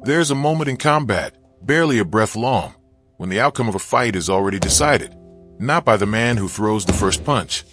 There's a moment in combat, barely a breath long, when the outcome of a fight is already decided, not by the man who throws the first punch,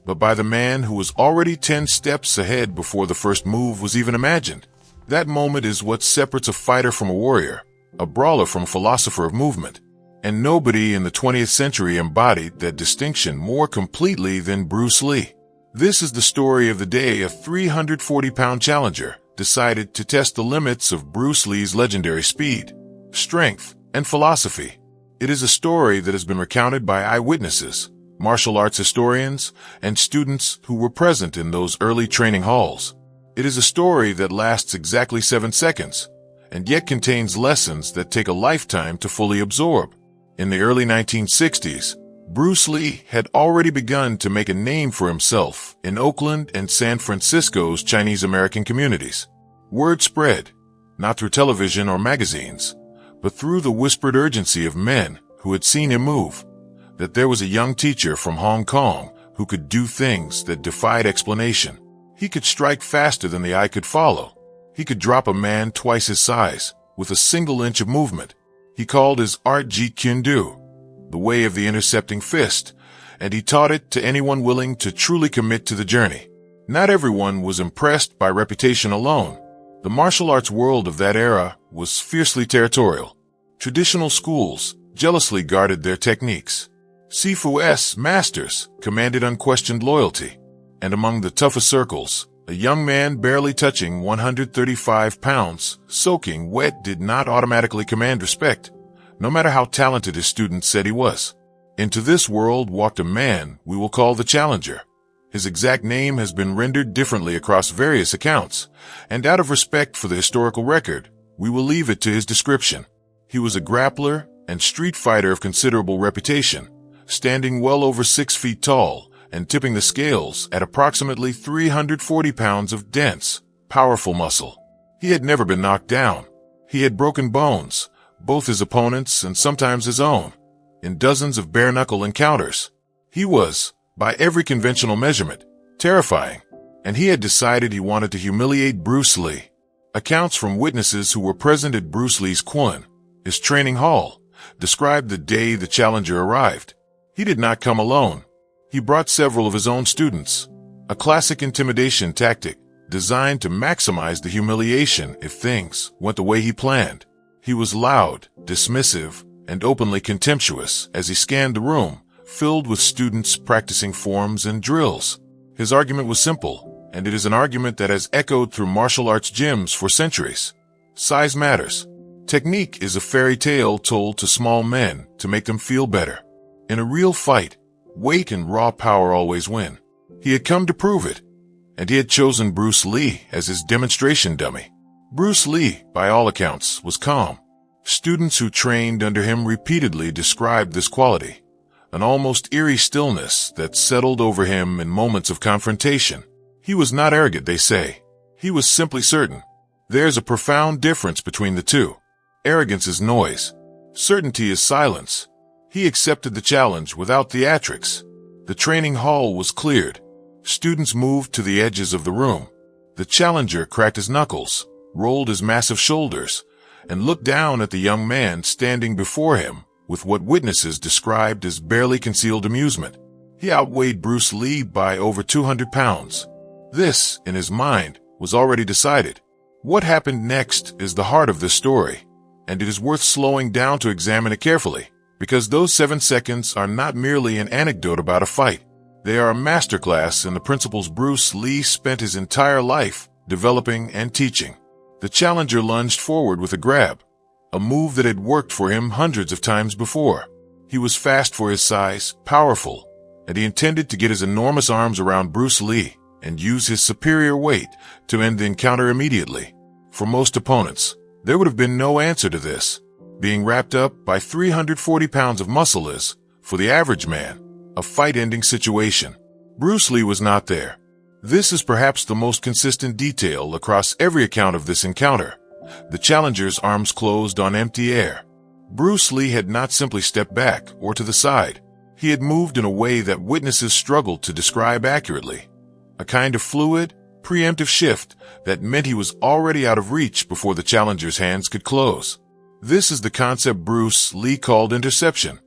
but by the man who was already 10 steps ahead before the first move was even imagined. That moment is what separates a fighter from a warrior, a brawler from a philosopher of movement. And nobody in the 20th century embodied that distinction more completely than Bruce Lee. This is the story of the day a 340-pound challenger decided to test the limits of Bruce Lee's legendary speed, strength, and philosophy. It is a story that has been recounted by eyewitnesses, martial arts historians, and students who were present in those early training halls. It is a story that lasts exactly 7 seconds, and yet contains lessons that take a lifetime to fully absorb. In the early 1960s, Bruce Lee had already begun to make a name for himself in Oakland and San Francisco's Chinese-American communities. Word spread, not through television or magazines, but through the whispered urgency of men who had seen him move, that there was a young teacher from Hong Kong who could do things that defied explanation. He could strike faster than the eye could follow. He could drop a man twice his size with a single inch of movement. He called his art Jeet Kune Do, the way of the intercepting fist, and he taught it to anyone willing to truly commit to the journey. Not everyone was impressed by reputation alone. The martial arts world of that era was fiercely territorial. Traditional schools jealously guarded their techniques. Sifu's masters commanded unquestioned loyalty, and among the toughest circles, a young man barely touching 135 pounds, soaking wet, did not automatically command respect, no matter how talented his students said he was. Into this world walked a man we will call the Challenger. His exact name has been rendered differently across various accounts, and out of respect for the historical record, we will leave it to his description. He was a grappler and street fighter of considerable reputation, standing well over 6 feet tall and tipping the scales at approximately 340 pounds of dense, powerful muscle. He had never been knocked down. He had broken bones, both his opponents and sometimes his own, in dozens of bare-knuckle encounters. He was, by every conventional measurement, terrifying, and he had decided he wanted to humiliate Bruce Lee. Accounts from witnesses who were present at Bruce Lee's Kwon, his training hall, described the day the challenger arrived. He did not come alone. He brought several of his own students, a classic intimidation tactic designed to maximize the humiliation if things went the way he planned. He was loud, dismissive, and openly contemptuous as he scanned the room, filled with students practicing forms and drills. His argument was simple, and it is an argument that has echoed through martial arts gyms for centuries. Size matters. Technique is a fairy tale told to small men to make them feel better. In a real fight, weight and raw power always win. He had come to prove it, and he had chosen Bruce Lee as his demonstration dummy. Bruce Lee, by all accounts, was calm. Students who trained under him repeatedly described this quality, an almost eerie stillness that settled over him in moments of confrontation. He was not arrogant, they say. He was simply certain. There's a profound difference between the two. Arrogance is noise. Certainty is silence. He accepted the challenge without theatrics. The training hall was cleared. Students moved to the edges of the room. The challenger cracked his knuckles, rolled his massive shoulders, and looked down at the young man standing before him with what witnesses described as barely concealed amusement. He outweighed Bruce Lee by over 200 pounds. This, in his mind, was already decided. What happened next is the heart of this story, and it is worth slowing down to examine it carefully, because those 7 seconds are not merely an anecdote about a fight. They are a masterclass in the principles Bruce Lee spent his entire life developing and teaching. The challenger lunged forward with a grab, a move that had worked for him hundreds of times before. He was fast for his size, powerful, and he intended to get his enormous arms around Bruce Lee and use his superior weight to end the encounter immediately. For most opponents, there would have been no answer to this. Being wrapped up by 340 pounds of muscle is, for the average man, a fight-ending situation. Bruce Lee was not there. This is perhaps the most consistent detail across every account of this encounter. The challenger's arms closed on empty air. Bruce Lee had not simply stepped back or to the side. He had moved in a way that witnesses struggled to describe accurately. A kind of fluid, preemptive shift that meant he was already out of reach before the challenger's hands could close. This is the concept Bruce Lee called interception.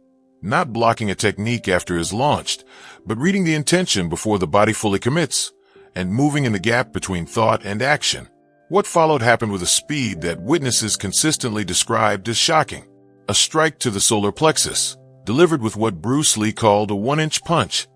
Not blocking a technique after it is launched, but reading the intention before the body fully commits, and moving in the gap between thought and action. What followed happened with a speed that witnesses consistently described as shocking. A strike to the solar plexus, delivered with what Bruce Lee called a 1-inch punch,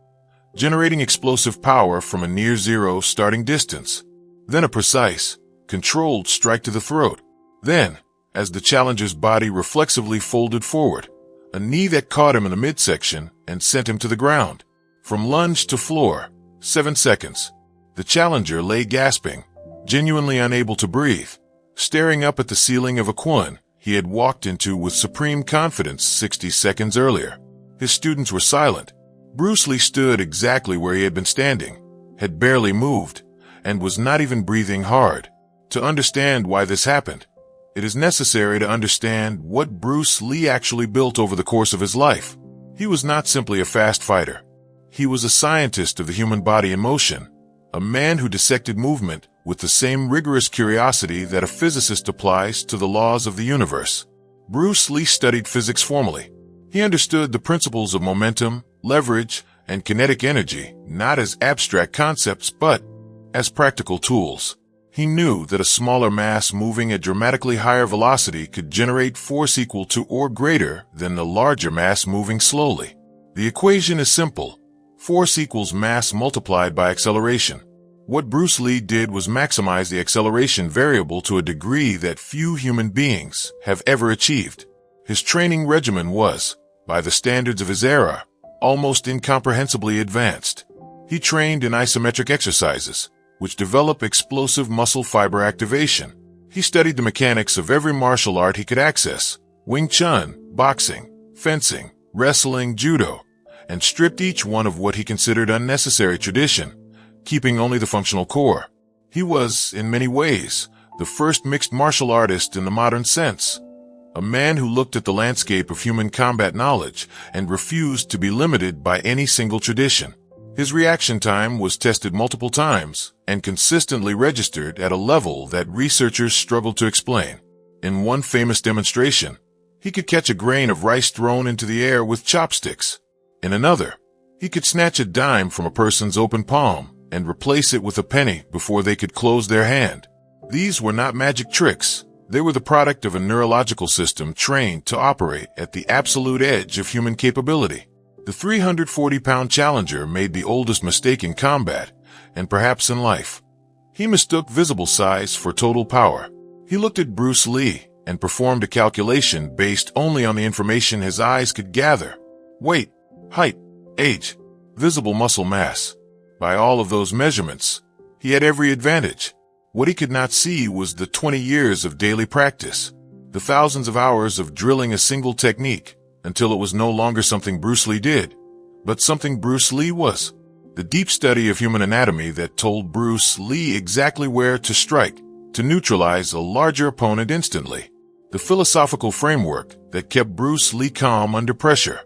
generating explosive power from a near-zero starting distance. Then a precise, controlled strike to the throat. Then, as the challenger's body reflexively folded forward, a knee that caught him in the midsection and sent him to the ground. From lunge to floor, 7 seconds. The challenger lay gasping, genuinely unable to breathe, staring up at the ceiling of a Kwon he had walked into with supreme confidence 60 seconds earlier. His students were silent. Bruce Lee stood exactly where he had been standing, had barely moved, and was not even breathing hard. To understand why this happened, it is necessary to understand what Bruce Lee actually built over the course of his life. He was not simply a fast fighter. He was a scientist of the human body in motion, a man who dissected movement with the same rigorous curiosity that a physicist applies to the laws of the universe. Bruce Lee studied physics formally. He understood the principles of momentum, leverage, and kinetic energy not as abstract concepts but as practical tools. He knew that a smaller mass moving at dramatically higher velocity could generate force equal to or greater than the larger mass moving slowly. The equation is simple. Force equals mass multiplied by acceleration. What Bruce Lee did was maximize the acceleration variable to a degree that few human beings have ever achieved. His training regimen was, by the standards of his era, almost incomprehensibly advanced. He trained in isometric exercises, which develop explosive muscle fiber activation. He studied the mechanics of every martial art he could access: Wing Chun, boxing, fencing, wrestling, judo, and stripped each one of what he considered unnecessary tradition, keeping only the functional core. He was, in many ways, the first mixed martial artist in the modern sense, a man who looked at the landscape of human combat knowledge and refused to be limited by any single tradition. His reaction time was tested multiple times and consistently registered at a level that researchers struggled to explain. In one famous demonstration, he could catch a grain of rice thrown into the air with chopsticks. In another, he could snatch a dime from a person's open palm and replace it with a penny before they could close their hand. These were not magic tricks. They were the product of a neurological system trained to operate at the absolute edge of human capability. The 340-pound challenger made the oldest mistake in combat, and perhaps in life. He mistook visible size for total power. He looked at Bruce Lee and performed a calculation based only on the information his eyes could gather: weight, height, age, visible muscle mass. By all of those measurements, he had every advantage. What he could not see was the 20 years of daily practice, the thousands of hours of drilling a single technique, until it was no longer something Bruce Lee did, but something Bruce Lee was. The deep study of human anatomy that told Bruce Lee exactly where to strike, to neutralize a larger opponent instantly. The philosophical framework that kept Bruce Lee calm under pressure.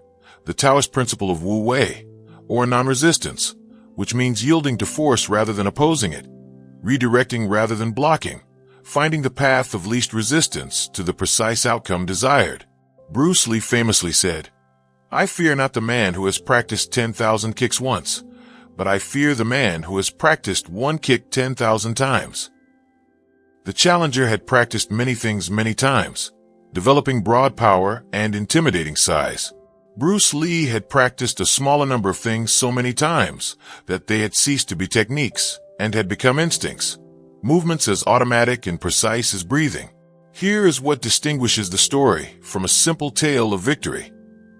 The Taoist principle of Wu Wei, or non-resistance, which means yielding to force rather than opposing it, redirecting rather than blocking, finding the path of least resistance to the precise outcome desired. Bruce Lee famously said, "I fear not the man who has practiced 10,000 kicks once, but I fear the man who has practiced one kick 10,000 times." The challenger had practiced many things many times, developing broad power and intimidating size. Bruce Lee had practiced a smaller number of things so many times that they had ceased to be techniques and had become instincts, movements as automatic and precise as breathing. Here is what distinguishes the story from a simple tale of victory.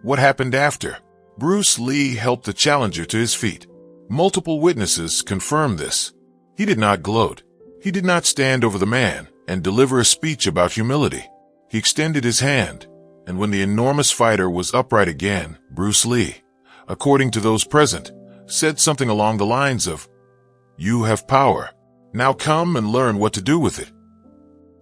What happened after? Bruce Lee helped the challenger to his feet. Multiple witnesses confirmed this. He did not gloat. He did not stand over the man and deliver a speech about humility. He extended his hand, and when the enormous fighter was upright again, Bruce Lee, according to those present, said something along the lines of, "You have power. Now come and learn what to do with it."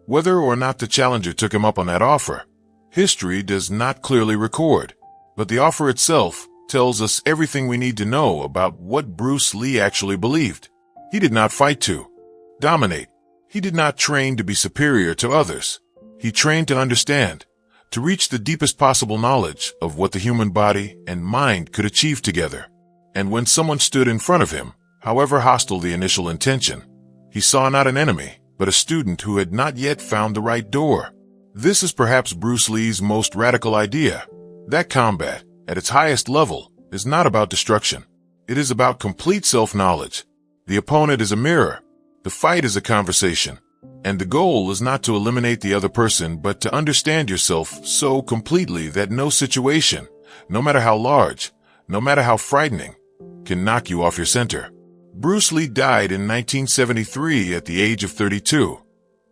Whether or not the challenger took him up on that offer, history does not clearly record, but the offer itself tells us everything we need to know about what Bruce Lee actually believed. He did not fight to. dominate. He did not train to be superior to others. He trained to understand, to reach the deepest possible knowledge of what the human body and mind could achieve together. And when someone stood in front of him, however hostile the initial intention, he saw not an enemy, but a student who had not yet found the right door. This is perhaps Bruce Lee's most radical idea, that combat, at its highest level, is not about destruction. It is about complete self-knowledge. The opponent is a mirror. The fight is a conversation. And the goal is not to eliminate the other person, but to understand yourself so completely that no situation, no matter how large, no matter how frightening, can knock you off your center. Bruce Lee died in 1973 at the age of 32,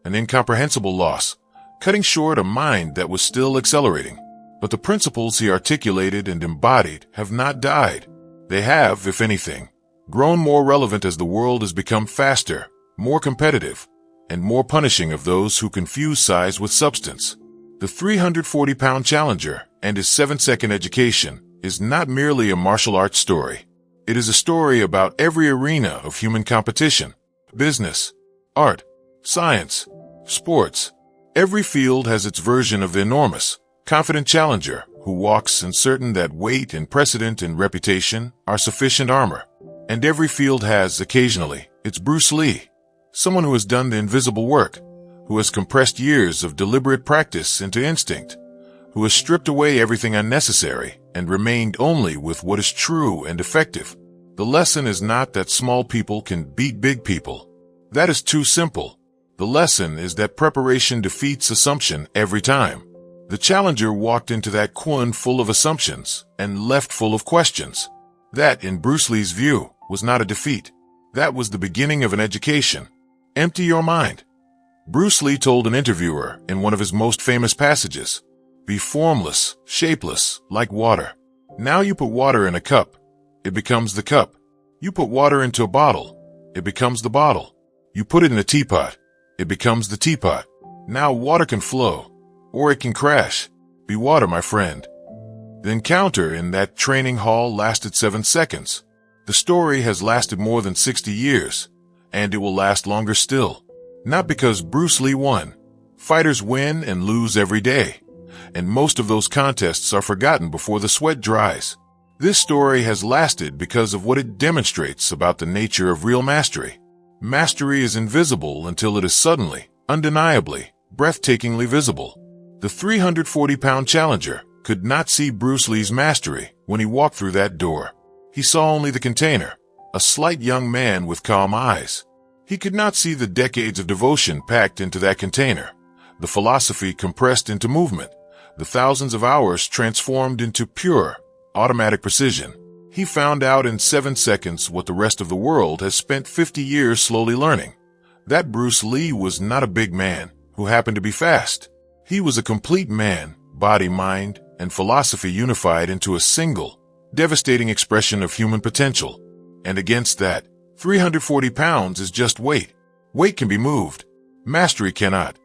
an incomprehensible loss, cutting short a mind that was still accelerating. But the principles he articulated and embodied have not died. They have, if anything, grown more relevant as the world has become faster, more competitive, and more punishing of those who confuse size with substance. The 340-pound challenger and his 7-second education is not merely a martial arts story. It is a story about every arena of human competition: business, art, science, sports. Every field has its version of the enormous, confident challenger who walks uncertain that weight and precedent and reputation are sufficient armor. And every field has, occasionally, its Bruce Lee, someone who has done the invisible work, who has compressed years of deliberate practice into instinct, who has stripped away everything unnecessary and remained only with what is true and effective. The lesson is not that small people can beat big people. That is too simple. The lesson is that preparation defeats assumption every time. The challenger walked into that Kwon full of assumptions and left full of questions. That, in Bruce Lee's view, was not a defeat. That was the beginning of an education. Empty your mind. Bruce Lee told an interviewer in one of his most famous passages, "Be formless, shapeless, like water. Now you put water in a cup, it becomes the cup. You put water into a bottle, it becomes the bottle. You put it in a teapot, it becomes the teapot. Now water can flow, or it can crash. Be water, my friend." The encounter in that training hall lasted 7 seconds. The story has lasted more than 60 years, and it will last longer still. Not because Bruce Lee won. Fighters win and lose every day, and most of those contests are forgotten before the sweat dries. This story has lasted because of what it demonstrates about the nature of real mastery. Mastery is invisible until it is suddenly, undeniably, breathtakingly visible. The 340-pound challenger could not see Bruce Lee's mastery when he walked through that door. He saw only the container, a slight young man with calm eyes. He could not see the decades of devotion packed into that container, the philosophy compressed into movement, the thousands of hours transformed into pure, automatic precision. He found out in 7 seconds what the rest of the world has spent 50 years slowly learning. That Bruce Lee was not a big man who happened to be fast. He was a complete man, body, mind, and philosophy unified into a single, devastating expression of human potential. And against that, 340 pounds is just weight. Weight can be moved. Mastery cannot.